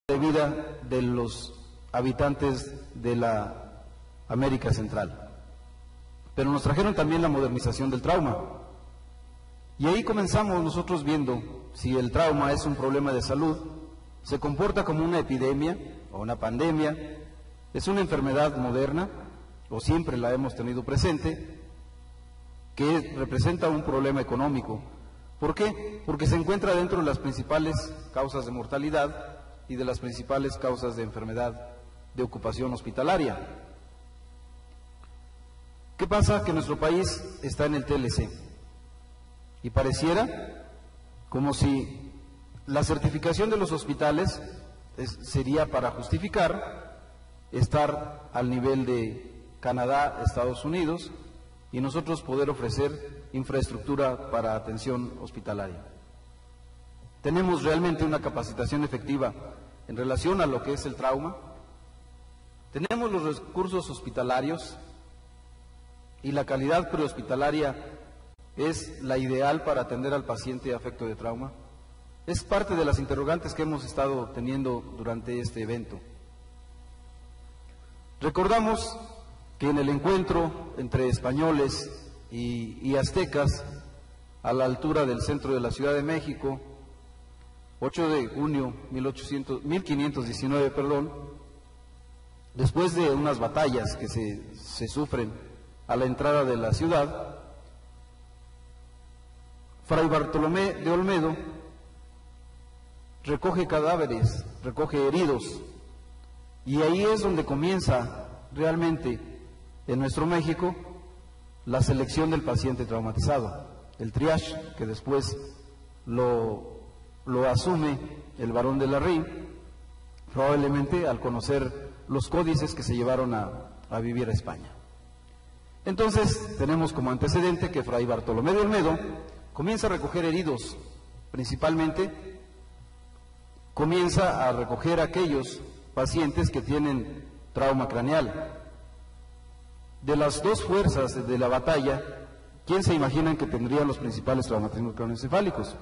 de vida de los habitantes de la América Central. Pero nos trajeron también la modernización del trauma. Y ahí comenzamos nosotros viendo si el trauma es un problema de salud, se comporta como una epidemia o una pandemia, es una enfermedad moderna, o siempre la hemos tenido presente, que representa un problema económico. ¿Por qué? Porque se encuentra dentro de las principales causas de mortalidad y de las principales causas de enfermedad de ocupación hospitalaria. ¿Qué pasa? Que nuestro país está en el TLC y pareciera como si la certificación de los hospitales sería para justificar estar al nivel de Canadá, Estados Unidos, y nosotros poder ofrecer infraestructura para atención hospitalaria. ¿Tenemos realmente una capacitación efectiva en relación a lo que es el trauma? ¿Tenemos los recursos hospitalarios? ¿Y la calidad prehospitalaria es la ideal para atender al paciente afecto de trauma? Es parte de las interrogantes que hemos estado teniendo durante este evento. Recordamos que en el encuentro entre españoles y aztecas, a la altura del centro de la Ciudad de México, 8 de junio 1519, después de unas batallas que se sufren a la entrada de la ciudad, Fray Bartolomé de Olmedo recoge cadáveres, recoge heridos, y ahí es donde comienza realmente en nuestro México la selección del paciente traumatizado, el triage, que después lo asume el barón de la Rí, probablemente al conocer los códices que se llevaron a vivir a España. Entonces tenemos como antecedente que Fray Bartolomé de Olmedo comienza a recoger heridos, principalmente comienza a recoger aquellos pacientes que tienen trauma craneal. De las dos fuerzas de la batalla, ¿quién se imaginan que tendrían los principales traumatismos craneoencefálicos?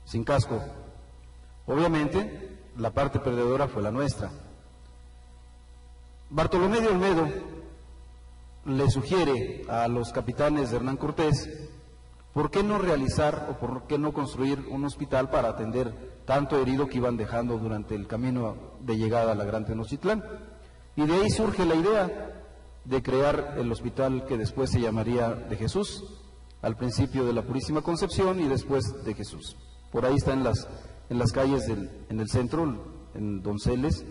Sin casco. Obviamente, la parte perdedora fue la nuestra. Bartolomé de Olmedo le sugiere a los capitanes de Hernán Cortés, ¿por qué no realizar o por qué no construir un hospital para atender tanto herido que iban dejando durante el camino de llegada a la Gran Tenochtitlán? Y de ahí surge la idea de crear el hospital que después se llamaría de Jesús, al principio de la Purísima Concepción y después de Jesús. Por ahí está en las calles en el centro, en Donceles,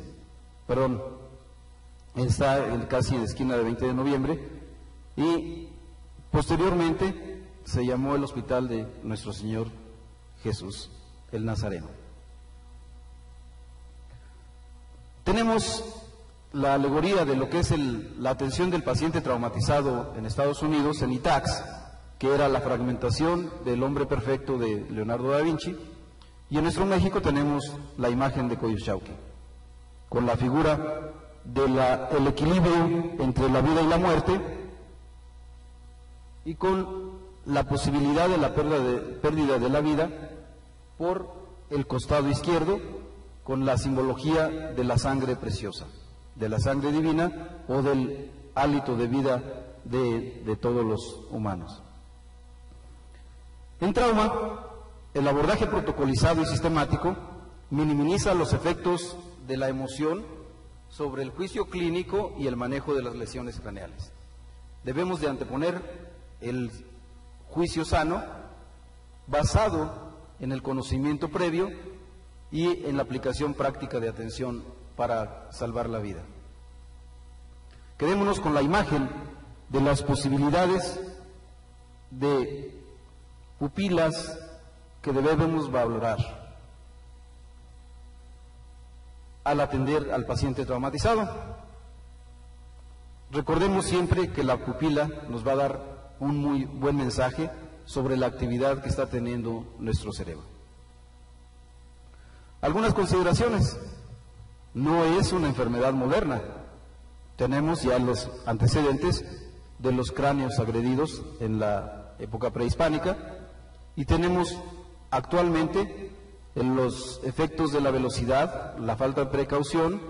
está casi en la esquina de 20 de noviembre, y posteriormente se llamó el Hospital de Nuestro Señor Jesús, el Nazareno. Tenemos la alegoría de lo que es la atención del paciente traumatizado en Estados Unidos, en ITAX, que era la fragmentación del hombre perfecto de Leonardo da Vinci, y en nuestro México tenemos la imagen de Coyolxauhqui, con la figura del equilibrio entre la vida y la muerte, y con la posibilidad de la pérdida de la vida por el costado izquierdo, con la simbología de la sangre preciosa, de la sangre divina o del hálito de vida de todos los humanos. En trauma, el abordaje protocolizado y sistemático minimiza los efectos de la emoción sobre el juicio clínico y el manejo de las lesiones craneales. Debemos de anteponer el juicio sano basado en el conocimiento previo y en la aplicación práctica de atención para salvar la vida. Quedémonos con la imagen de las posibilidades de pupilas que debemos valorar al atender al paciente traumatizado. Recordemos siempre que la pupila nos va a dar un muy buen mensaje sobre la actividad que está teniendo nuestro cerebro. Algunas consideraciones. No es una enfermedad moderna. Tenemos ya los antecedentes de los cráneos agredidos en la época prehispánica y tenemos actualmente en los efectos de la velocidad, la falta de precaución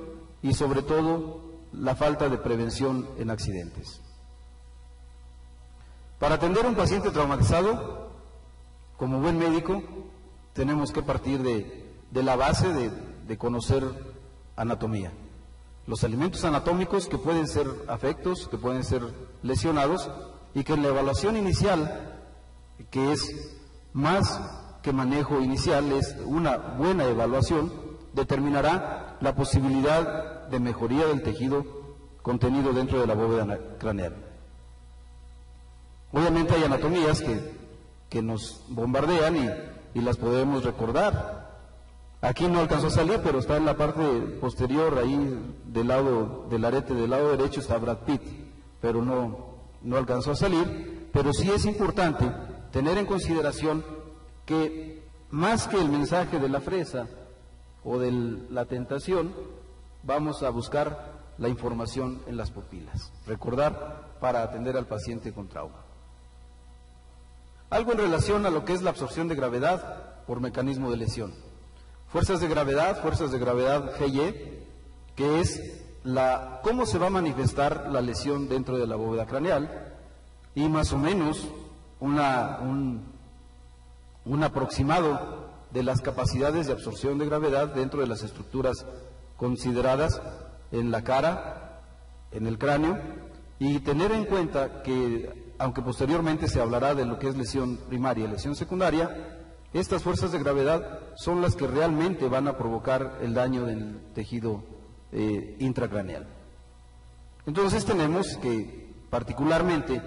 y sobre todo la falta de prevención en accidentes. Para atender a un paciente traumatizado, como buen médico, tenemos que partir de la base de conocer anatomía. Los elementos anatómicos que pueden ser afectos, que pueden ser lesionados, y que en la evaluación inicial, que es más que manejo inicial, es una buena evaluación, determinará la posibilidad de mejoría del tejido contenido dentro de la bóveda craneal. Obviamente hay anatomías que nos bombardean y las podemos recordar. Aquí no alcanzó a salir, pero está en la parte posterior, ahí del lado del arete del lado derecho está Brad Pitt, pero no alcanzó a salir. Pero sí es importante tener en consideración que más que el mensaje de la fresa o de la tentación, vamos a buscar la información en las pupilas. Recordar para atender al paciente con trauma. Algo en relación a lo que es la absorción de gravedad por mecanismo de lesión. Fuerzas de gravedad GY, que es cómo se va a manifestar la lesión dentro de la bóveda craneal, y más o menos un aproximado de las capacidades de absorción de gravedad dentro de las estructuras consideradas en la cara, en el cráneo, y tener en cuenta que, aunque posteriormente se hablará de lo que es lesión primaria y lesión secundaria, estas fuerzas de gravedad son las que realmente van a provocar el daño del tejido intracraneal. Entonces tenemos que, particularmente,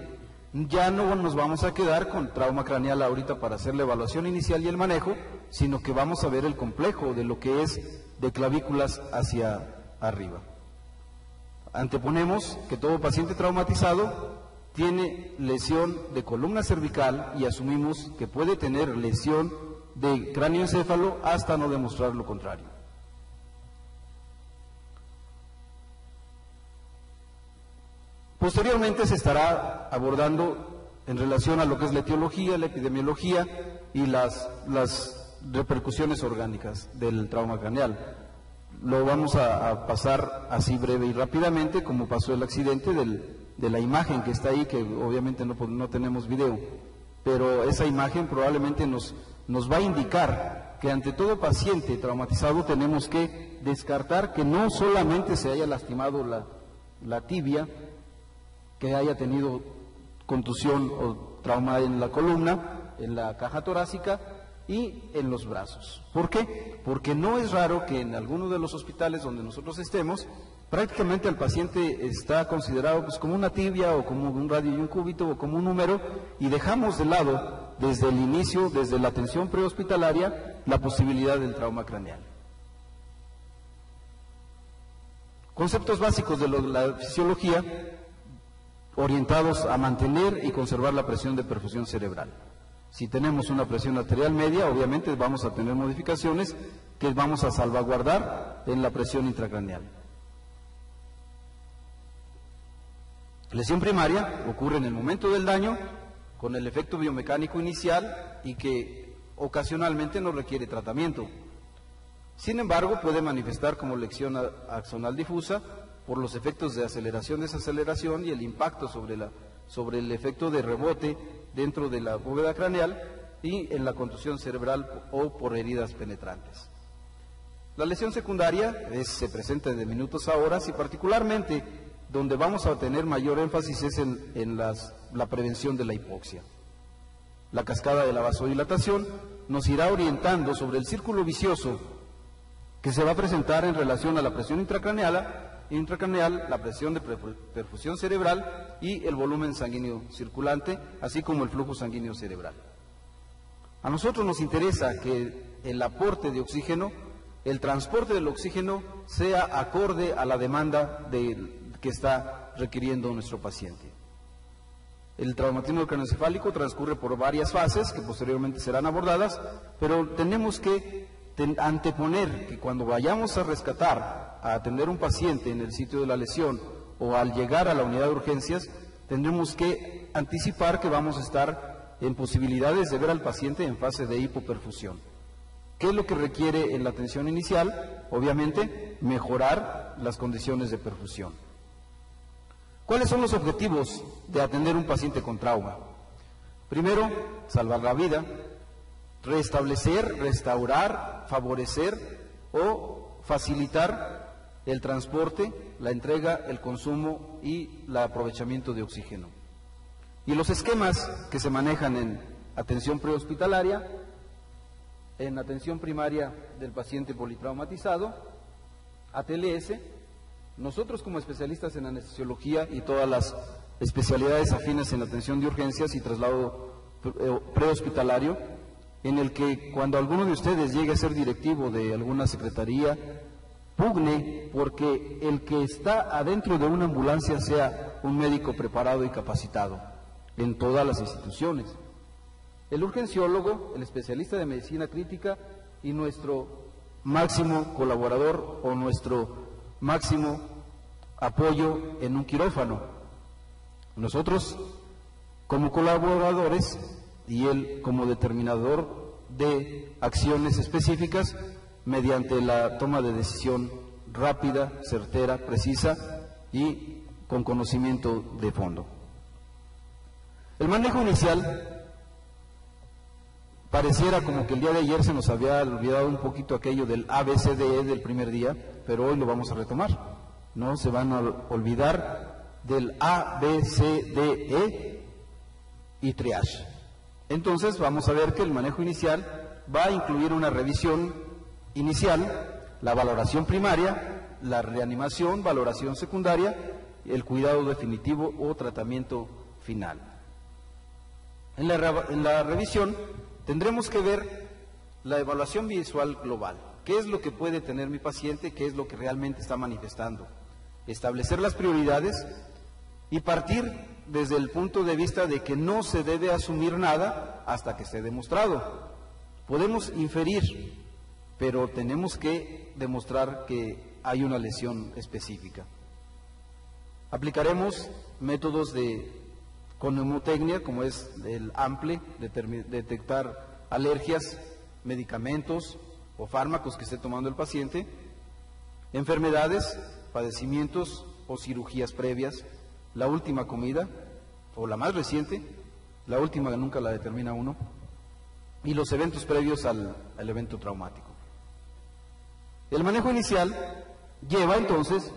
ya no nos vamos a quedar con trauma craneal ahorita para hacer la evaluación inicial y el manejo, sino que vamos a ver el complejo de lo que es de clavículas hacia arriba. Anteponemos que todo paciente traumatizado tiene lesión de columna cervical y asumimos que puede tener lesión de cráneoencéfalo hasta no demostrar lo contrario. Posteriormente se estará abordando en relación a lo que es la etiología, la epidemiología y las repercusiones orgánicas del trauma craneal. Lo vamos a pasar así breve y rápidamente, como pasó el accidente de la imagen que está ahí, que obviamente no tenemos video, pero esa imagen probablemente nos va a indicar que ante todo paciente traumatizado tenemos que descartar que no solamente se haya lastimado la tibia, que haya tenido contusión o trauma en la columna, en la caja torácica y en los brazos. ¿Por qué? Porque no es raro que en alguno de los hospitales donde nosotros estemos, prácticamente el paciente está considerado pues como una tibia o como un radio y un cúbito o como un húmero, y dejamos de lado desde el inicio, desde la atención prehospitalaria, la posibilidad del trauma craneal. Conceptos básicos de la fisiología orientados a mantener y conservar la presión de perfusión cerebral. Si tenemos una presión arterial media, obviamente vamos a tener modificaciones que vamos a salvaguardar en la presión intracraneal. Lesión primaria ocurre en el momento del daño con el efecto biomecánico inicial y que ocasionalmente no requiere tratamiento. Sin embargo, puede manifestar como lesión axonal difusa por los efectos de aceleración-desaceleración y el impacto sobre el efecto de rebote dentro de la bóveda craneal y en la contusión cerebral o por heridas penetrantes. La lesión secundaria se presenta de minutos a horas y particularmente donde vamos a tener mayor énfasis es en la prevención de la hipoxia. La cascada de la vasodilatación nos irá orientando sobre el círculo vicioso que se va a presentar en relación a la presión intracraneal, la presión de perfusión cerebral y el volumen sanguíneo circulante, así como el flujo sanguíneo cerebral. A nosotros nos interesa que el aporte de oxígeno, el transporte del oxígeno, sea acorde a la demanda que está requiriendo nuestro paciente. El traumatismo craneoencefálico transcurre por varias fases que posteriormente serán abordadas, pero tenemos que anteponer que cuando vayamos a rescatar, a atender un paciente en el sitio de la lesión o al llegar a la unidad de urgencias, tendremos que anticipar que vamos a estar en posibilidades de ver al paciente en fase de hipoperfusión. ¿Qué es lo que requiere en la atención inicial? Obviamente, mejorar las condiciones de perfusión. ¿Cuáles son los objetivos de atender un paciente con trauma? Primero, salvar la vida, restablecer, restaurar, favorecer o facilitar el transporte, la entrega, el consumo y el aprovechamiento de oxígeno. Y los esquemas que se manejan en atención prehospitalaria, en atención primaria del paciente politraumatizado, ATLS, nosotros como especialistas en anestesiología y todas las especialidades afines en atención de urgencias y traslado prehospitalario, en el que cuando alguno de ustedes llegue a ser directivo de alguna secretaría, pugne porque el que está adentro de una ambulancia sea un médico preparado y capacitado en todas las instituciones. El urgenciólogo, el especialista de medicina crítica y nuestro máximo colaborador o nuestro máximo apoyo en un quirófano. Nosotros como colaboradores y él como determinador de acciones específicas mediante la toma de decisión rápida, certera, precisa y con conocimiento de fondo. El manejo inicial pareciera como que el día de ayer se nos había olvidado un poquito aquello del ABCDE del primer día, pero hoy lo vamos a retomar. No se van a olvidar del ABCDE y triage. Entonces vamos a ver que el manejo inicial va a incluir una revisión inicial, la valoración primaria, la reanimación, valoración secundaria, el cuidado definitivo o tratamiento final. En la revisión tendremos que ver la evaluación visual global. ¿Qué es lo que puede tener mi paciente? ¿Qué es lo que realmente está manifestando? Establecer las prioridades y partir desde el punto de vista de que no se debe asumir nada hasta que esté demostrado. Podemos inferir, pero tenemos que demostrar que hay una lesión específica. Aplicaremos métodos con neumotecnia, como es el AMPLE, detectar alergias, medicamentos o fármacos que esté tomando el paciente, enfermedades, padecimientos o cirugías previas, la última comida o la más reciente, la última nunca la determina uno, y los eventos previos al evento traumático. El manejo inicial lleva entonces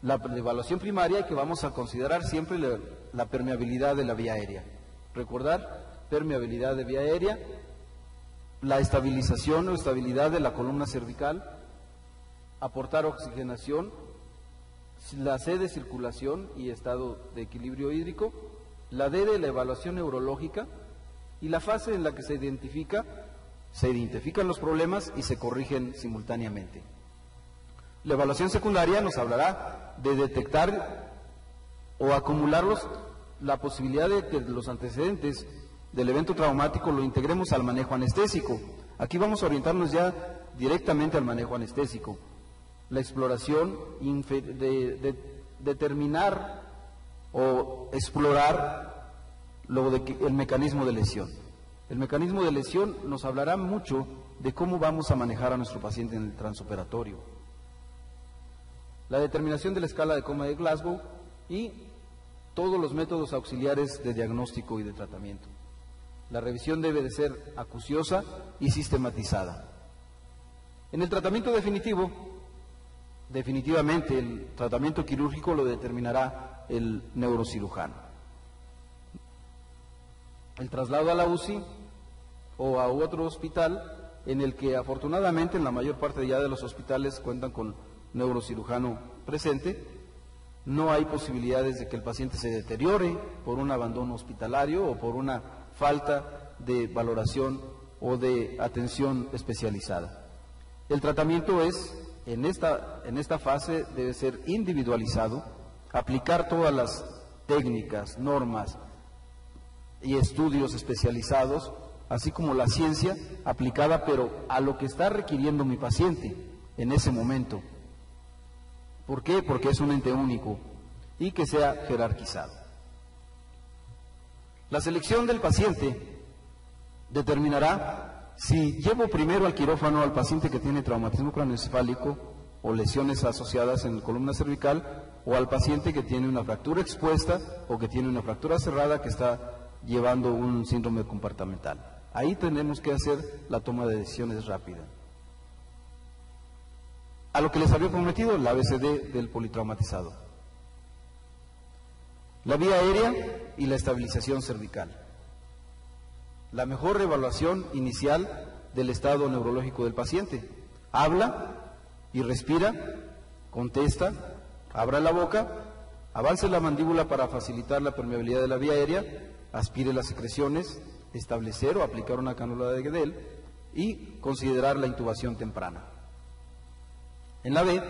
la evaluación primaria, que vamos a considerar siempre la permeabilidad de la vía aérea. Recordar, permeabilidad de vía aérea, la estabilización o estabilidad de la columna cervical, aportar oxigenación, la C de circulación y estado de equilibrio hídrico, la D de la evaluación neurológica y la fase en la que se identifican los problemas y se corrigen simultáneamente. La evaluación secundaria nos hablará de detectar o acumularlos, la posibilidad de que los antecedentes del evento traumático lo integremos al manejo anestésico. Aquí vamos a orientarnos ya directamente al manejo anestésico. La exploración de determinar o explorar el mecanismo de lesión. El mecanismo de lesión nos hablará mucho de cómo vamos a manejar a nuestro paciente en el transoperatorio. La determinación de la escala de coma de Glasgow y todos los métodos auxiliares de diagnóstico y de tratamiento. La revisión debe de ser acuciosa y sistematizada. En el tratamiento definitivo, definitivamente el tratamiento quirúrgico lo determinará el neurocirujano. El traslado a la UCI o a otro hospital, en el que afortunadamente en la mayor parte ya de los hospitales cuentan con neurocirujano presente, no hay posibilidades de que el paciente se deteriore por un abandono hospitalario o por una falta de valoración o de atención especializada. El tratamiento en esta fase debe ser individualizado, aplicar todas las técnicas, normas y estudios especializados, así como la ciencia aplicada, pero a lo que está requiriendo mi paciente en ese momento. ¿Por qué? Porque es un ente único y que sea jerarquizado. La selección del paciente determinará Si llevo primero al quirófano al paciente que tiene traumatismo craneoencefálico o lesiones asociadas en columna cervical, o al paciente que tiene una fractura expuesta o que tiene una fractura cerrada que está llevando un síndrome compartimental. Ahí tenemos que hacer la toma de decisiones rápida. A lo que les había prometido, la ABCD del politraumatizado. La vía aérea y la estabilización cervical. La mejor evaluación inicial del estado neurológico del paciente. Habla y respira, contesta, abra la boca, avance la mandíbula para facilitar la permeabilidad de la vía aérea, aspire las secreciones, establecer o aplicar una cánula de Guedel y considerar la intubación temprana. En la B,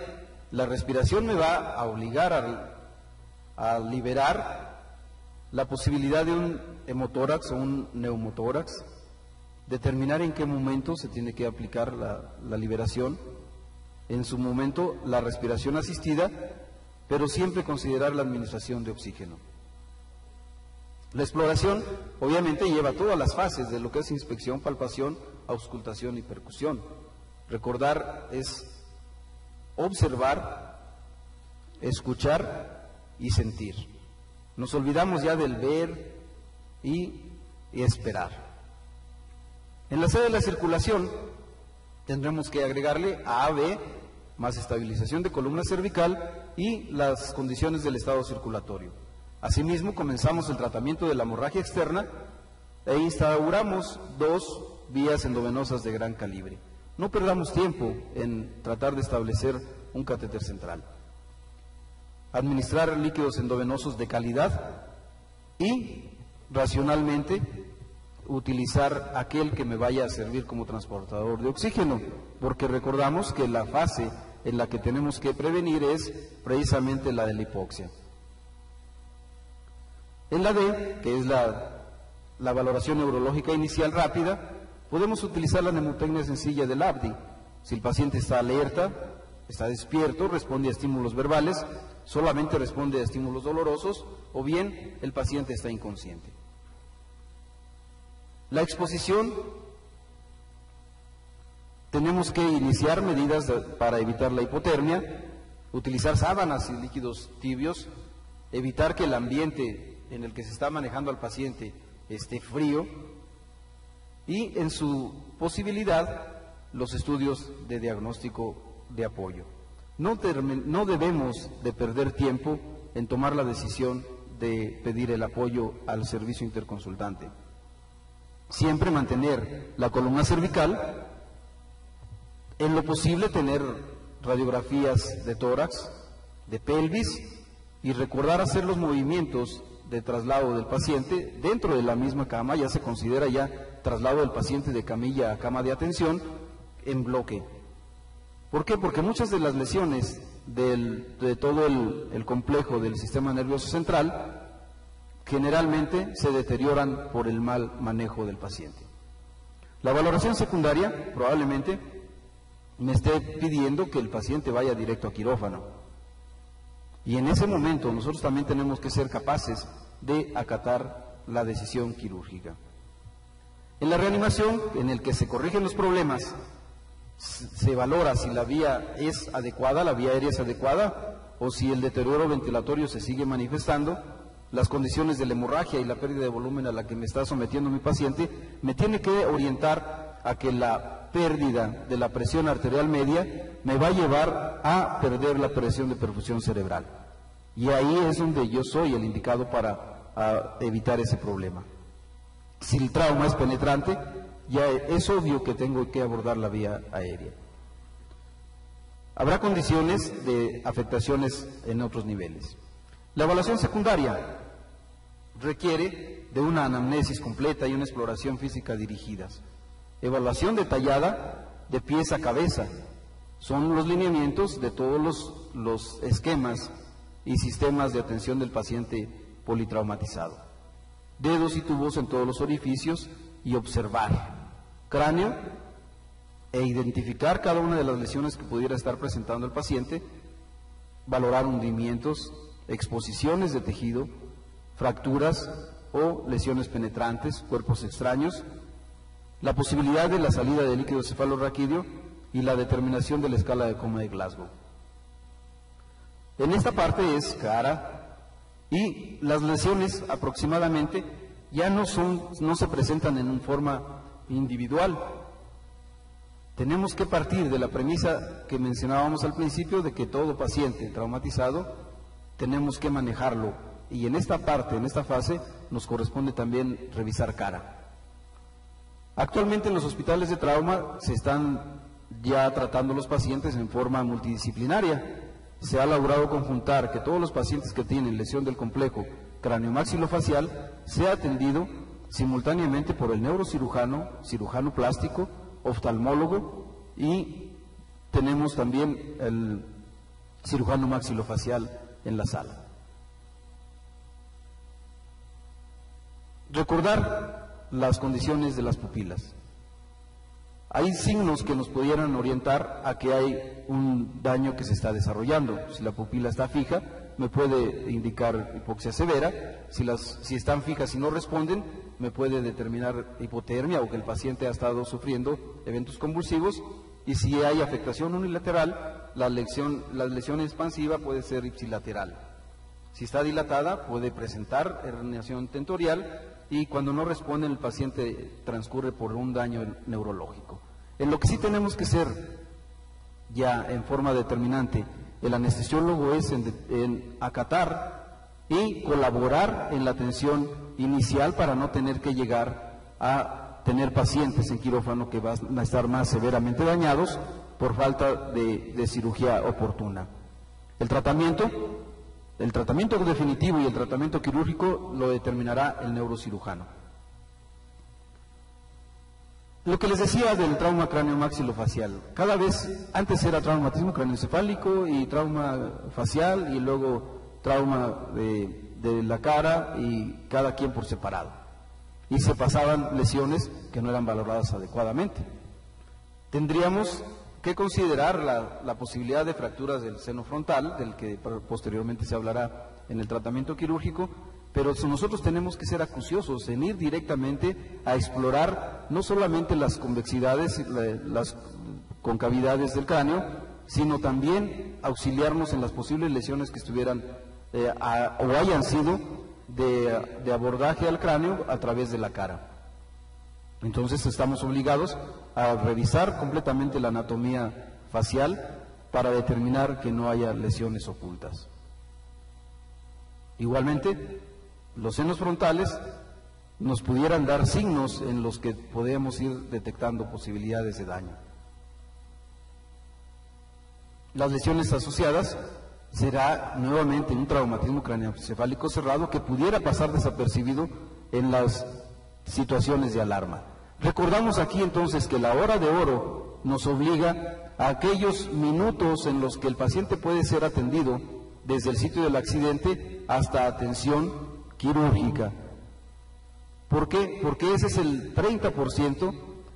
la respiración me va a obligar a liberar la posibilidad de un hemotórax o un neumotórax, determinar en qué momento se tiene que aplicar la liberación, en su momento la respiración asistida, pero siempre considerar la administración de oxígeno. La exploración obviamente lleva todas las fases de lo que es inspección, palpación, auscultación y percusión. Recordar es observar, escuchar y sentir. Nos olvidamos ya del ver y esperar. En la sede de la circulación tendremos que agregarle a AB más estabilización de columna cervical y las condiciones del estado circulatorio. Asimismo, comenzamos el tratamiento de la hemorragia externa e instauramos 2 vías endovenosas de gran calibre. No perdamos tiempo en tratar de establecer un catéter central. Administrar líquidos endovenosos de calidad y, racionalmente, utilizar aquel que me vaya a servir como transportador de oxígeno, porque recordamos que la fase en la que tenemos que prevenir es precisamente la de la hipoxia. En la D, que es la valoración neurológica inicial rápida, podemos utilizar la mnemotecnia sencilla del ABDI. Si el paciente está alerta, está despierto, responde a estímulos verbales, solamente responde a estímulos dolorosos, o bien el paciente está inconsciente. La exposición, tenemos que iniciar medidas para evitar la hipotermia, utilizar sábanas y líquidos tibios, evitar que el ambiente en el que se está manejando al paciente esté frío y, en su posibilidad, los estudios de diagnóstico de apoyo. No debemos de perder tiempo en tomar la decisión de pedir el apoyo al servicio interconsultante. Siempre mantener la columna cervical, en lo posible tener radiografías de tórax, de pelvis y recordar hacer los movimientos de traslado del paciente dentro de la misma cama. Ya se considera ya traslado del paciente de camilla a cama de atención en bloque. ¿Por qué? Porque muchas de las lesiones de todo el complejo del sistema nervioso central generalmente se deterioran por el mal manejo del paciente. La valoración secundaria probablemente me esté pidiendo que el paciente vaya directo a quirófano. Y en ese momento nosotros también tenemos que ser capaces de acatar la decisión quirúrgica. En la reanimación, en el que se corrigen los problemas, se valora si la vía es adecuada, la vía aérea es adecuada, o si el deterioro ventilatorio se sigue manifestando. Las condiciones de la hemorragia y la pérdida de volumen a la que me está sometiendo mi paciente me tiene que orientar a que la pérdida de la presión arterial media me va a llevar a perder la presión de perfusión cerebral. Y ahí es donde yo soy el indicado para evitar ese problema. Si el trauma es penetrante, ya es obvio que tengo que abordar la vía aérea. Habrá condiciones de afectaciones en otros niveles. La evaluación secundaria requiere de una anamnesis completa y una exploración física dirigidas. Evaluación detallada de pies a cabeza. Son los lineamientos de todos los esquemas y sistemas de atención del paciente politraumatizado. Dedos y tubos en todos los orificios y observar cráneo e identificar cada una de las lesiones que pudiera estar presentando el paciente, valorar hundimientos, exposiciones de tejido, fracturas o lesiones penetrantes, cuerpos extraños, la posibilidad de la salida de líquido cefalorraquídeo y la determinación de la escala de coma de Glasgow. En esta parte es cara y las lesiones aproximadamente ya no se presentan en forma individual. Tenemos que partir de la premisa que mencionábamos al principio de que todo paciente traumatizado tenemos que manejarlo, y en esta parte, en esta fase, nos corresponde también revisar cara. Actualmente en los hospitales de trauma se están ya tratando los pacientes en forma multidisciplinaria. Se ha logrado conjuntar que todos los pacientes que tienen lesión del complejo craniomaxilofacial sea atendido simultáneamente por el neurocirujano, cirujano plástico, oftalmólogo, y tenemos también el cirujano maxilofacial en la sala. Recordar las condiciones de las pupilas. Hay signos que nos pudieran orientar a que hay un daño que se está desarrollando. Si la pupila está fija, me puede indicar hipoxia severa. Si están fijas y no responden, me puede determinar hipotermia o que el paciente ha estado sufriendo eventos convulsivos. Y si hay afectación unilateral, la lesión expansiva puede ser ipsilateral. Si está dilatada, puede presentar herniación tentorial, y cuando no responde, el paciente transcurre por un daño neurológico. En lo que sí tenemos que ser ya en forma determinante el anestesiólogo es en acatar y colaborar en la atención inicial para no tener que llegar a tener pacientes en quirófano que van a estar más severamente dañados por falta de cirugía oportuna. El tratamiento definitivo y el tratamiento quirúrgico lo determinará el neurocirujano. Lo que les decía del trauma craniomaxilofacial, cada vez antes era traumatismo craneoencefálico y trauma facial y luego trauma de la cara, y cada quien por separado. Y se pasaban lesiones que no eran valoradas adecuadamente. Tendríamos que considerar la posibilidad de fracturas del seno frontal, del que posteriormente se hablará en el tratamiento quirúrgico, pero nosotros tenemos que ser acuciosos en ir directamente a explorar no solamente las convexidades, las concavidades del cráneo, sino también auxiliarnos en las posibles lesiones que estuvieran o hayan sido de abordaje al cráneo a través de la cara. Entonces estamos obligados a revisar completamente la anatomía facial para determinar que no haya lesiones ocultas. Igualmente, los senos frontales nos pudieran dar signos en los que podemos ir detectando posibilidades de daño. Las lesiones asociadas será nuevamente un traumatismo craneoencefálico cerrado que pudiera pasar desapercibido en las situaciones de alarma. Recordamos aquí entonces que la hora de oro nos obliga a aquellos minutos en los que el paciente puede ser atendido desde el sitio del accidente hasta atención quirúrgica. ¿Por qué? Porque ese es el 30%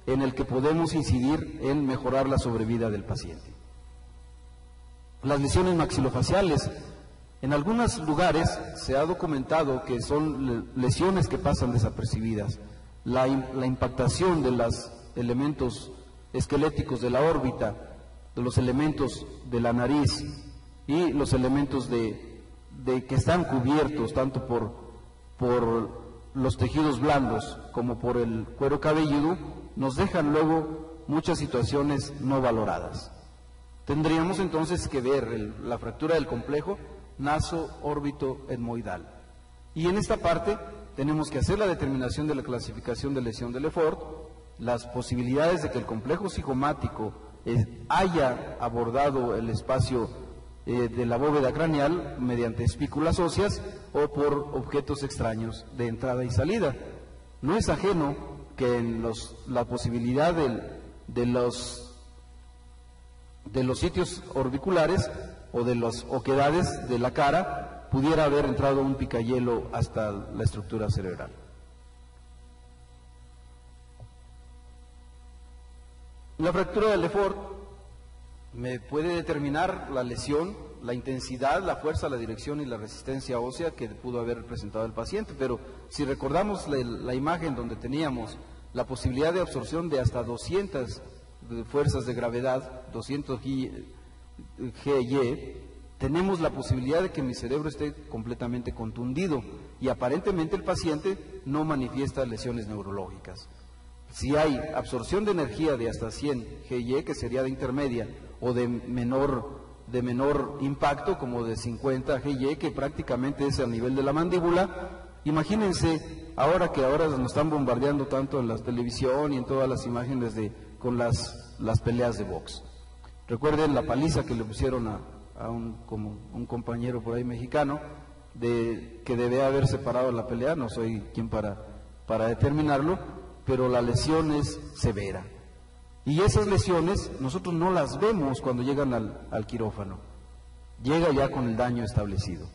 en el que podemos incidir en mejorar la sobrevida del paciente. Las lesiones maxilofaciales, en algunos lugares se ha documentado que son lesiones que pasan desapercibidas. La impactación de los elementos esqueléticos de la órbita, de los elementos de la nariz y los elementos de que están cubiertos tanto por los tejidos blandos como por el cuero cabelludo, nos dejan luego muchas situaciones no valoradas. Tendríamos entonces que ver la fractura del complejo naso-órbito-etmoidal. Y en esta parte tenemos que hacer la determinación de la clasificación de lesión de Lefort, las posibilidades de que el complejo cigomático haya abordado el espacio de la bóveda craneal mediante espículas óseas o por objetos extraños de entrada y salida. No es ajeno que en la posibilidad de los sitios orbiculares o de las oquedades de la cara pudiera haber entrado un picahielo hasta la estructura cerebral. La fractura de Lefort me puede determinar la lesión, la intensidad, la fuerza, la dirección y la resistencia ósea que pudo haber presentado el paciente, pero si recordamos la imagen donde teníamos la posibilidad de absorción de hasta 200 fuerzas de gravedad, 200 GY, tenemos la posibilidad de que mi cerebro esté completamente contundido y aparentemente el paciente no manifiesta lesiones neurológicas. Si hay absorción de energía de hasta 100 GY, que sería de intermedia, o de menor impacto, como de 50 GY, que prácticamente es al nivel de la mandíbula, imagínense, ahora nos están bombardeando tanto en la televisión y en todas las imágenes con las peleas de box. Recuerden la paliza que le pusieron a un compañero por ahí mexicano, que debe haber separado la pelea, no soy quien para determinarlo, pero la lesión es severa. Y esas lesiones nosotros no las vemos cuando llegan al quirófano, llega ya con el daño establecido.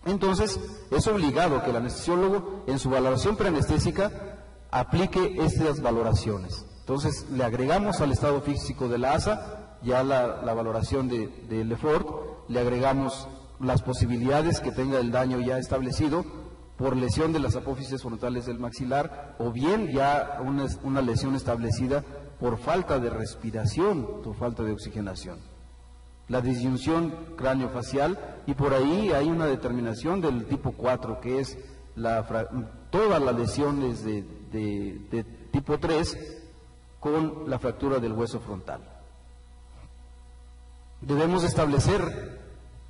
Entonces, es obligado que el anestesiólogo en su valoración preanestésica aplique estas valoraciones. Entonces, le agregamos al estado físico de la ASA ya la valoración de Lefort, le agregamos las posibilidades que tenga el daño ya establecido por lesión de las apófisis frontales del maxilar, o bien ya una lesión establecida por falta de respiración, por falta de oxigenación. La disyunción cráneo-facial, y por ahí hay una determinación del tipo 4, que es todas las lesiones de tipo 3 con la fractura del hueso frontal. Debemos establecer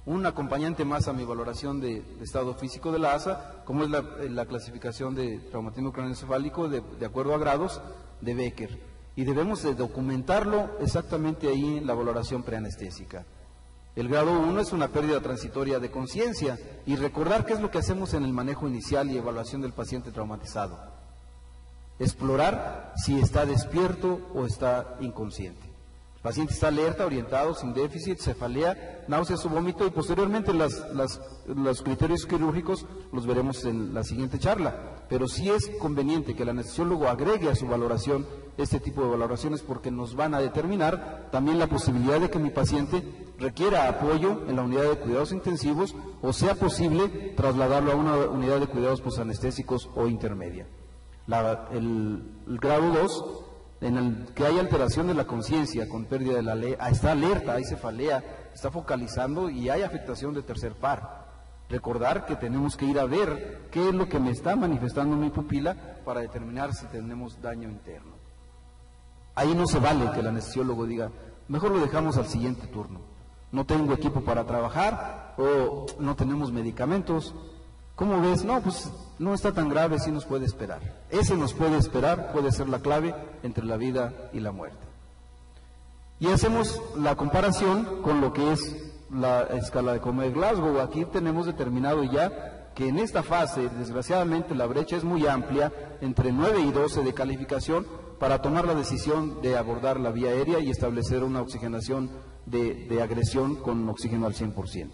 un acompañante más a mi valoración de estado físico de la ASA, como es la clasificación de traumatismo craneoencefálico de acuerdo a grados de Becker. Y debemos de documentarlo exactamente ahí en la valoración preanestésica. El grado 1 es una pérdida transitoria de conciencia, y recordar qué es lo que hacemos en el manejo inicial y evaluación del paciente traumatizado. Explorar si está despierto o está inconsciente. El paciente está alerta, orientado, sin déficit, cefalea, náuseas o vómito, y posteriormente los criterios quirúrgicos los veremos en la siguiente charla. Pero sí es conveniente que el anestesiólogo agregue a su valoración este tipo de valoraciones, porque nos van a determinar también la posibilidad de que mi paciente requiera apoyo en la unidad de cuidados intensivos o sea posible trasladarlo a una unidad de cuidados posanestésicos o intermedia. El grado 2, en el que hay alteración de la conciencia con pérdida de está alerta, hay cefalea, está focalizando y hay afectación de tercer par. Recordar que tenemos que ir a ver qué es lo que me está manifestando mi pupila para determinar si tenemos daño interno. Ahí no se vale que el anestesiólogo diga, mejor lo dejamos al siguiente turno. No tengo equipo para trabajar o no tenemos medicamentos. ¿Cómo ves? No, pues no está tan grave, sí nos puede esperar. Ese nos puede esperar puede ser la clave entre la vida y la muerte. Y hacemos la comparación con lo que es la escala de coma de Glasgow. Aquí tenemos determinado ya que en esta fase, desgraciadamente, la brecha es muy amplia, entre 9 y 12 de calificación, para tomar la decisión de abordar la vía aérea y establecer una oxigenación de agresión con oxígeno al 100%.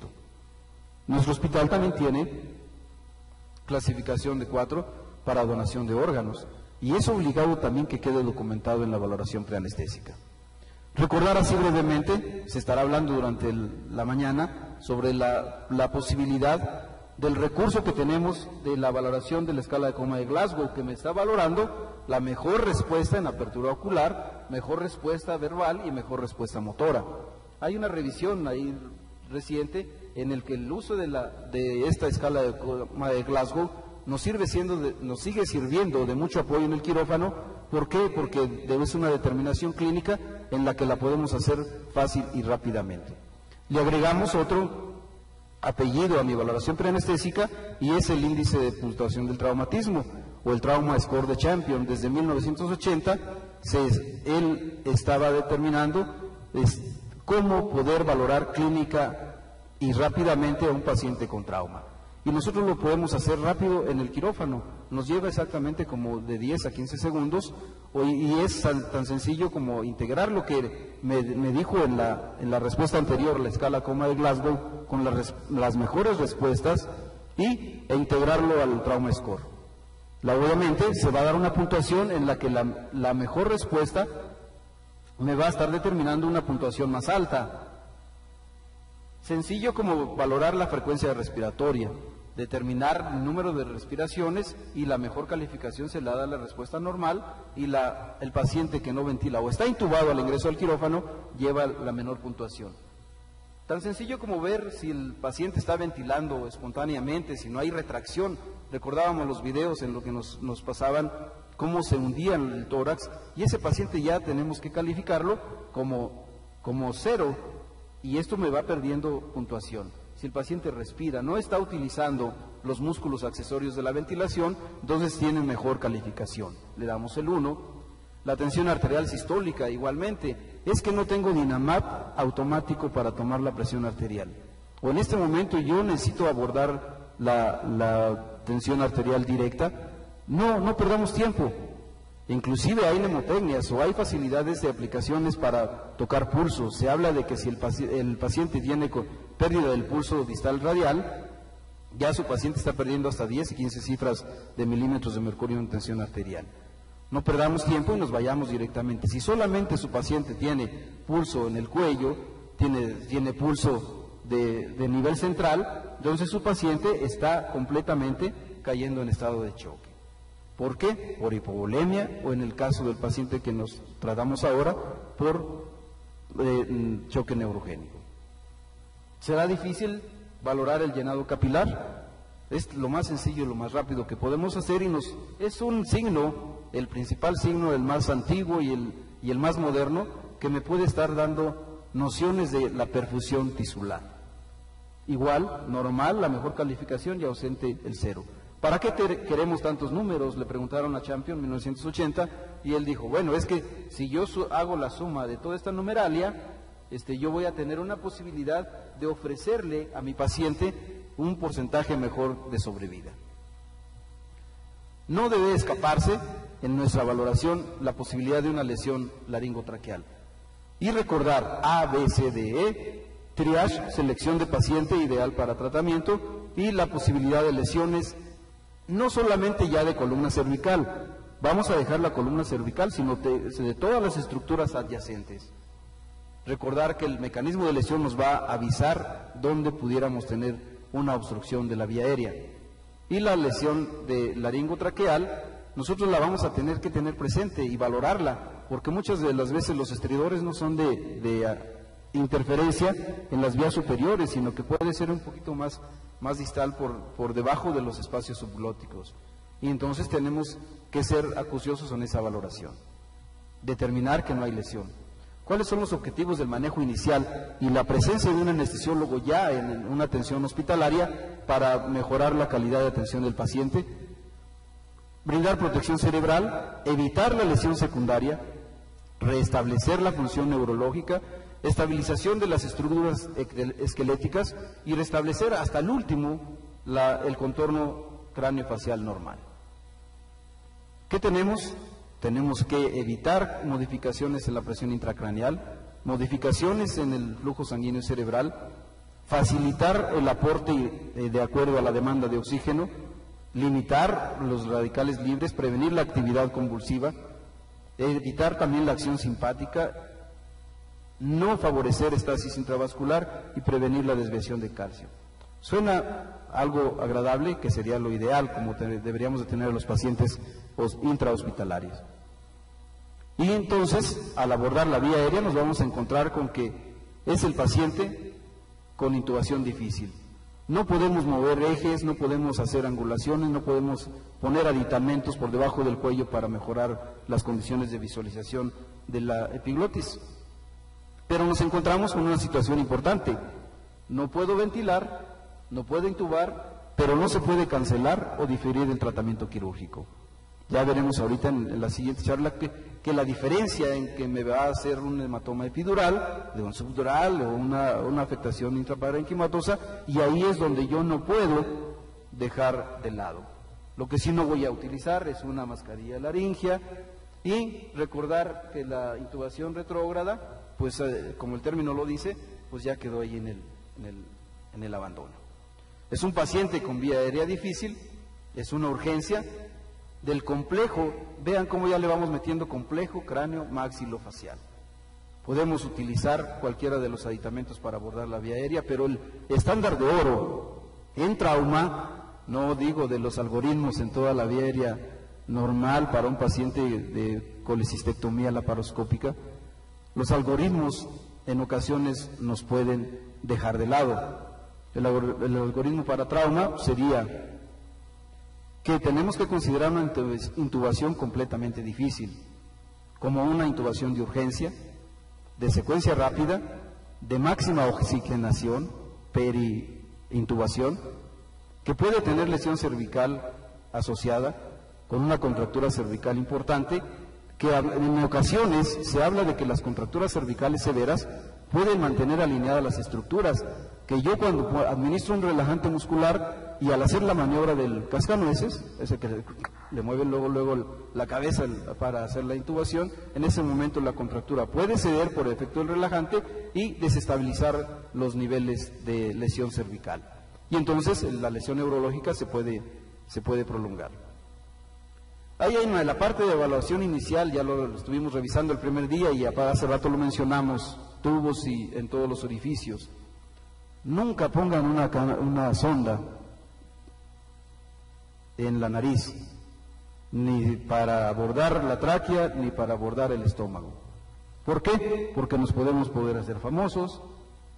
Nuestro hospital también tiene clasificación de 4 para donación de órganos, y es obligado también que quede documentado en la valoración preanestésica. Recordar así brevemente, se estará hablando durante la mañana sobre la posibilidad del recurso que tenemos de la valoración de la escala de coma de Glasgow, que me está valorando la mejor respuesta en apertura ocular, mejor respuesta verbal y mejor respuesta motora. Hay una revisión ahí reciente en el que el uso de esta escala de coma de Glasgow nos sigue sirviendo de mucho apoyo en el quirófano. ¿Por qué? Porque es una determinación clínica en la que la podemos hacer fácil y rápidamente. Le agregamos otro apellido a mi valoración preanestésica, y es el índice de puntuación del traumatismo, o el Trauma Score de Champion. Desde 1980 él estaba determinando cómo poder valorar clínica y rápidamente a un paciente con trauma. Y nosotros lo podemos hacer rápido en el quirófano, nos lleva exactamente como de 10 a 15 segundos, y es tan sencillo como integrar lo que me dijo en la respuesta anterior, la escala coma de Glasgow, con las mejores respuestas, e integrarlo al Trauma Score. Obviamente se va a dar una puntuación en la que la mejor respuesta me va a estar determinando una puntuación más alta. Sencillo como valorar la frecuencia respiratoria, determinar el número de respiraciones y la mejor calificación se le da la respuesta normal y el paciente que no ventila o está intubado al ingreso al quirófano lleva la menor puntuación. Tan sencillo como ver si el paciente está ventilando espontáneamente, si no hay retracción. Recordábamos los videos en los que nos pasaban cómo se hundía el tórax y ese paciente ya tenemos que calificarlo como 0 y esto me va perdiendo puntuación. Si el paciente respira, no está utilizando los músculos accesorios de la ventilación, entonces tiene mejor calificación. Le damos el 1. La tensión arterial sistólica igualmente. Es que no tengo Dinamap automático para tomar la presión arterial. O en este momento yo necesito abordar la tensión arterial directa. No perdamos tiempo. Inclusive hay mnemotecnias o hay facilidades de aplicaciones para tocar pulso. Se habla de que si el paciente tiene pérdida del pulso distal radial, ya su paciente está perdiendo hasta 10 y 15 cifras de milímetros de mercurio en tensión arterial. No perdamos tiempo y nos vayamos directamente. Si solamente su paciente tiene pulso en el cuello, tiene pulso de nivel central, entonces su paciente está completamente cayendo en estado de choque. ¿Por qué? Por hipovolemia o en el caso del paciente que nos tratamos ahora, por choque neurogénico. ¿Será difícil valorar el llenado capilar? Es lo más sencillo y lo más rápido que podemos hacer y es un signo, el principal signo, el más antiguo y el más moderno, que me puede estar dando nociones de la perfusión tisular. Igual, normal, la mejor calificación y ausente el 0. ¿Para qué queremos tantos números? Le preguntaron a Champion en 1980 y él dijo, bueno, es que si yo hago la suma de toda esta numeralia, yo voy a tener una posibilidad de ofrecerle a mi paciente un porcentaje mejor de sobrevida. No debe escaparse en nuestra valoración la posibilidad de una lesión laringotraqueal. Y recordar A, B, C, D, E, triage, selección de paciente ideal para tratamiento y la posibilidad de lesiones no solamente ya de columna cervical, vamos a dejar la columna cervical, sino de todas las estructuras adyacentes. Recordar que el mecanismo de lesión nos va a avisar dónde pudiéramos tener una obstrucción de la vía aérea. Y la lesión de laringotraqueal, nosotros la vamos a tener que tener presente y valorarla, porque muchas de las veces los estridores no son de interferencia en las vías superiores, sino que puede ser un poquito más distal por debajo de los espacios subglóticos. Y entonces tenemos que ser acuciosos en esa valoración. Determinar que no hay lesión. ¿Cuáles son los objetivos del manejo inicial y la presencia de un anestesiólogo ya en una atención hospitalaria para mejorar la calidad de atención del paciente? Brindar protección cerebral, evitar la lesión secundaria, restablecer la función neurológica, estabilización de las estructuras esqueléticas y restablecer hasta el último el contorno craneofacial normal. ¿Qué tenemos? Tenemos que evitar modificaciones en la presión intracraneal, modificaciones en el flujo sanguíneo cerebral, facilitar el aporte de acuerdo a la demanda de oxígeno, limitar los radicales libres, prevenir la actividad convulsiva, evitar también la acción simpática, no favorecer estasis intravascular y prevenir la desviación de calcio. Suena algo agradable, que sería lo ideal, como deberíamos de tener a los pacientes intrahospitalarios. Y entonces, al abordar la vía aérea, nos vamos a encontrar con que es el paciente con intubación difícil. No podemos mover ejes, no podemos hacer angulaciones, no podemos poner aditamentos por debajo del cuello para mejorar las condiciones de visualización de la epiglotis. Pero nos encontramos con una situación importante. No puedo ventilar, no puedo intubar, pero no se puede cancelar o diferir el tratamiento quirúrgico. Ya veremos ahorita en la siguiente charla que la diferencia en que me va a hacer un hematoma epidural, de un subdural o una afectación intraparenquimatosa, y ahí es donde yo no puedo dejar de lado. Lo que sí no voy a utilizar es una mascarilla laringia y recordar que la intubación retrógrada, pues como el término lo dice, pues ya quedó ahí en el abandono. Es un paciente con vía aérea difícil, es una urgencia del complejo. Vean cómo ya le vamos metiendo complejo cráneo maxilofacial. Podemos utilizar cualquiera de los aditamentos para abordar la vía aérea, pero el estándar de oro en trauma no digo de los algoritmos en toda la vía aérea normal para un paciente de colecistectomía laparoscópica, los algoritmos en ocasiones nos pueden dejar de lado. El algoritmo para trauma sería que tenemos que considerar una intubación completamente difícil, como una intubación de urgencia, de secuencia rápida, de máxima oxigenación, peri-intubación, que puede tener lesión cervical asociada con una contractura cervical importante, que en ocasiones se habla de que las contracturas cervicales severas pueden mantener alineadas las estructuras, que yo cuando administro un relajante muscular y al hacer la maniobra del cascanueces, ese que le mueve luego la cabeza para hacer la intubación, en ese momento la contractura puede ceder por efecto del relajante y desestabilizar los niveles de lesión cervical. Y entonces la lesión neurológica se puede prolongar. Ahí hay la parte de evaluación inicial, ya lo estuvimos revisando el primer día y hace rato lo mencionamos, tubos y en todos los orificios. Nunca pongan una sonda en la nariz, ni para abordar la tráquea, ni para abordar el estómago. ¿Por qué? Porque nos podemos hacer famosos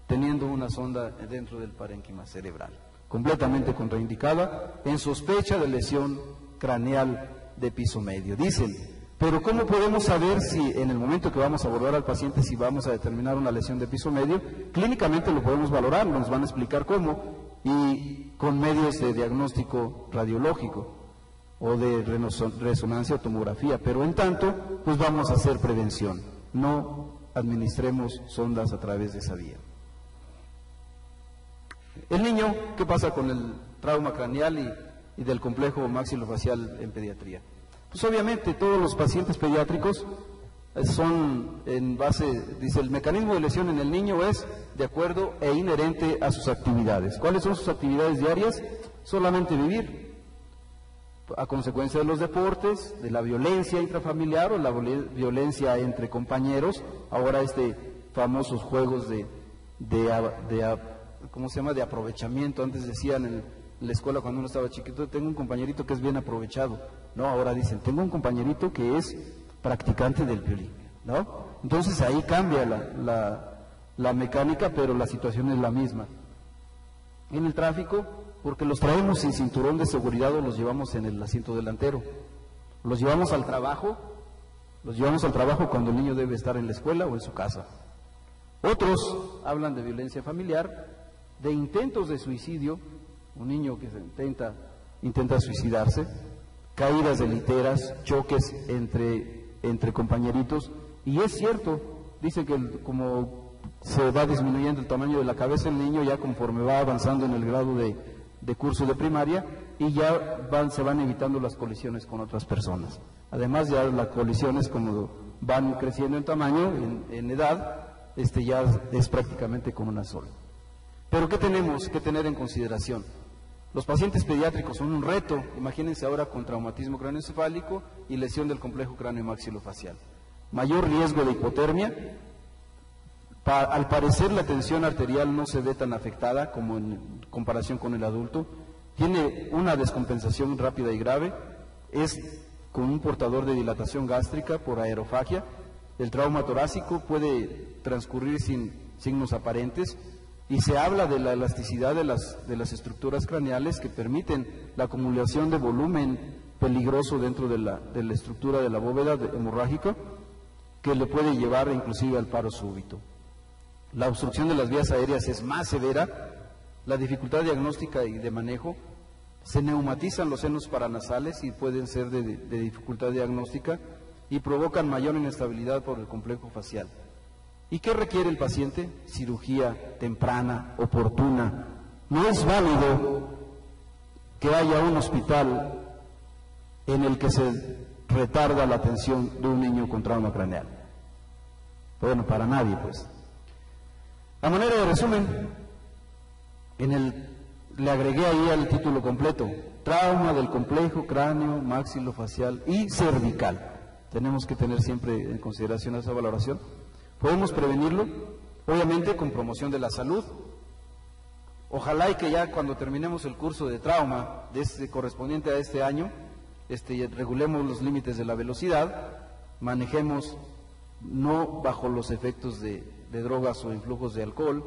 teniendo una sonda dentro del parénquima cerebral, completamente contraindicada en sospecha de lesión craneal de piso medio. Dicen, pero ¿cómo podemos saber si en el momento que vamos a abordar al paciente si vamos a determinar una lesión de piso medio? Clínicamente lo podemos valorar, nos van a explicar cómo, y con medios de diagnóstico radiológico o de resonancia o tomografía, pero en tanto, pues vamos a hacer prevención, no administremos sondas a través de esa vía. El niño, ¿qué pasa con el trauma craneal y del complejo maxilofacial en pediatría? Pues obviamente todos los pacientes pediátricos son en base, dice, el mecanismo de lesión en el niño es de acuerdo e inherente a sus actividades. ¿Cuáles son sus actividades diarias? Solamente vivir, a consecuencia de los deportes, de la violencia intrafamiliar o la violencia entre compañeros, ahora famosos juegos ¿cómo se llama?, de aprovechamiento. Antes decían en la escuela cuando uno estaba chiquito, tengo un compañerito que es bien aprovechado. No, ahora dicen, tengo un compañerito que es practicante del violín, ¿no? Entonces ahí cambia la mecánica, pero la situación es la misma. En el tráfico, porque los traemos sin cinturón de seguridad o los llevamos en el asiento delantero. Los llevamos al trabajo cuando el niño debe estar en la escuela o en su casa. Otros hablan de violencia familiar, de intentos de suicidio, un niño que intenta suicidarse, caídas de literas, choques entre compañeritos, y es cierto, dice que como se va disminuyendo el tamaño de la cabeza del niño ya conforme va avanzando en el grado de curso de primaria, y ya se van evitando las colisiones con otras personas. Además ya las colisiones, como van creciendo en tamaño, en edad, ya es prácticamente como una sola. Pero ¿qué tenemos que tener en consideración? Los pacientes pediátricos son un reto, imagínense ahora con traumatismo cráneoencefálico y lesión del complejo cráneo maxilofacial. Mayor riesgo de hipotermia. Al parecer la tensión arterial no se ve tan afectada como en comparación con el adulto. Tiene una descompensación rápida y grave. Es con un portador de dilatación gástrica por aerofagia. El trauma torácico puede transcurrir sin signos aparentes. Y se habla de la elasticidad de las estructuras craneales que permiten la acumulación de volumen peligroso dentro de la estructura de la bóveda hemorrágica, que le puede llevar inclusive al paro súbito. La obstrucción de las vías aéreas es más severa, la dificultad diagnóstica y de manejo, se neumatizan los senos paranasales y pueden ser de dificultad diagnóstica y provocan mayor inestabilidad por el complejo facial. ¿Y qué requiere el paciente? Cirugía temprana, oportuna. No es válido que haya un hospital en el que se retarda la atención de un niño con trauma craneal. Bueno, para nadie, pues. A manera de resumen, le agregué ahí al título completo: trauma del complejo cráneo maxilofacial y cervical. Tenemos que tener siempre en consideración esa valoración. Podemos prevenirlo, obviamente, con promoción de la salud, Ojalá y que ya cuando terminemos el curso de trauma correspondiente a este año, regulemos los límites de la velocidad, manejemos no bajo los efectos de drogas o influjos de alcohol,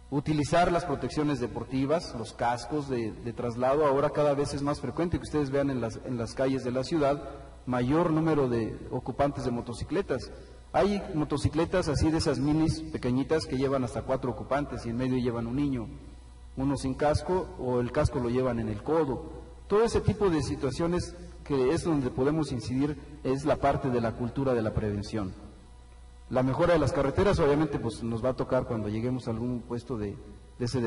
utilizar las protecciones deportivas, los cascos de traslado. Ahora cada vez es más frecuente que ustedes vean en las calles de la ciudad mayor número de ocupantes de motocicletas. Hay motocicletas así de esas minis pequeñitas que llevan hasta 4 ocupantes y en medio llevan un niño, uno sin casco o el casco lo llevan en el codo. Todo ese tipo de situaciones que es donde podemos incidir es la parte de la cultura de la prevención. La mejora de las carreteras obviamente pues nos va a tocar cuando lleguemos a algún puesto de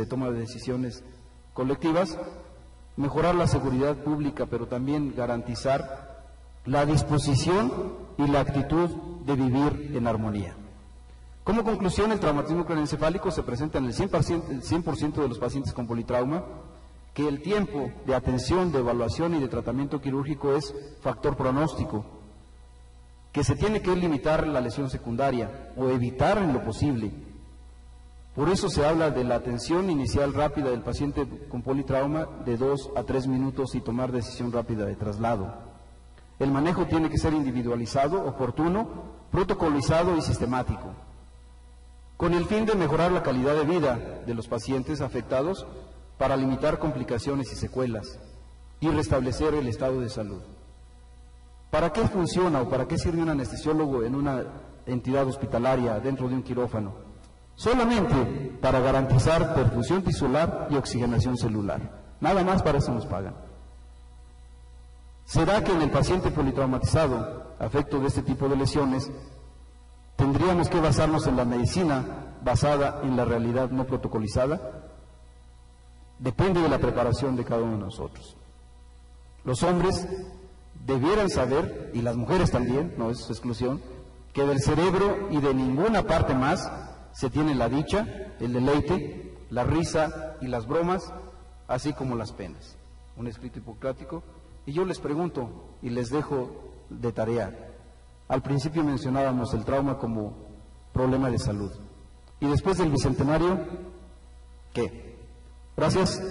toma de decisiones colectivas, mejorar la seguridad pública, pero también garantizar la disposición y la actitud de vivir en armonía. Como conclusión, el traumatismo craneoencefálico se presenta en el 100% de los pacientes con politrauma, que el tiempo de atención, de evaluación y de tratamiento quirúrgico es factor pronóstico, que se tiene que limitar la lesión secundaria o evitar en lo posible. Por eso se habla de la atención inicial rápida del paciente con politrauma de 2 a 3 minutos y tomar decisión rápida de traslado. El manejo tiene que ser individualizado, oportuno, protocolizado y sistemático, con el fin de mejorar la calidad de vida de los pacientes afectados para limitar complicaciones y secuelas y restablecer el estado de salud. ¿Para qué funciona o para qué sirve un anestesiólogo en una entidad hospitalaria dentro de un quirófano? Solamente para garantizar perfusión tisular y oxigenación celular. Nada más, para eso nos pagan. ¿Será que en el paciente politraumatizado, afecto de este tipo de lesiones, tendríamos que basarnos en la medicina basada en la realidad no protocolizada? Depende de la preparación de cada uno de nosotros. Los hombres debieran saber, y las mujeres también, no es exclusión, que del cerebro y de ninguna parte más se tiene la dicha, el deleite, la risa y las bromas, así como las penas. Un escrito hipocrático. Y yo les pregunto y les dejo de tarea. Al principio mencionábamos el trauma como problema de salud. Y después del bicentenario, ¿qué? Gracias.